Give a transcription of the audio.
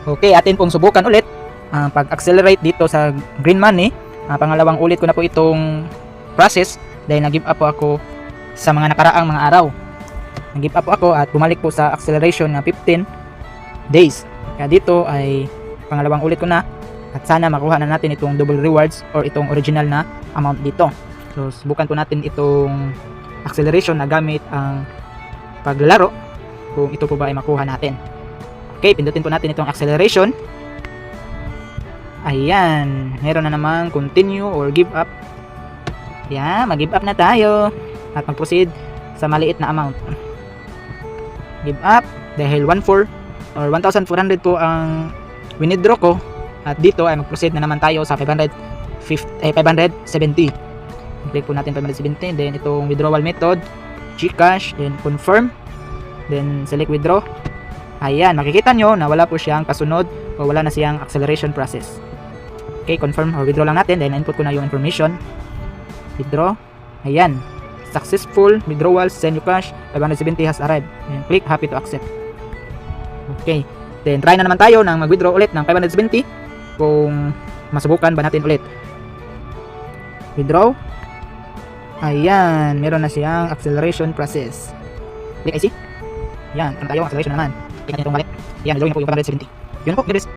Okay, atin pong subukan ulit ang pag-accelerate dito sa green money. Pangalawang ulit ko na po itong process dahil nag-give up po ako sa mga nakaraang mga araw. Nag-give up po ako at bumalik po sa acceleration na 15 days. Kaya dito ay pangalawang ulit ko na at sana makuha na natin itong double rewards or itong original na amount dito. So subukan po natin itong acceleration na gamit ang paglalaro kung ito po ba ay makuha natin. Okay, pindutin po natin itong acceleration. Ayan, meron na namang continue or give up. Yan, mag-give up na tayo at mag-proceed sa maliit na amount. Give up dahil 1,400 or 1,400 po ang winidraw ko at dito ay mag-proceed na naman tayo sa 570. Click po natin 570, then itong withdrawal method, GCash, then confirm, then select withdraw. Ayan, makikita nyo na wala po siyang kasunod o wala na siyang acceleration process. Okay, confirm or withdraw lang natin, then input ko na yung information. Withdraw. Ayan, successful withdrawal, send you cash, 570 has arrived. Then click happy to accept. Okay, then try na naman tayo ng mag-withdraw ulit ng 570 kung masubukan ba natin ulit. Withdraw. Ayan, meron na siyang acceleration process. Click IC. Yan, meron tayo acceleration naman. Click natin itong wallet. Yan, nilawin po yung 570. Yun po, guys.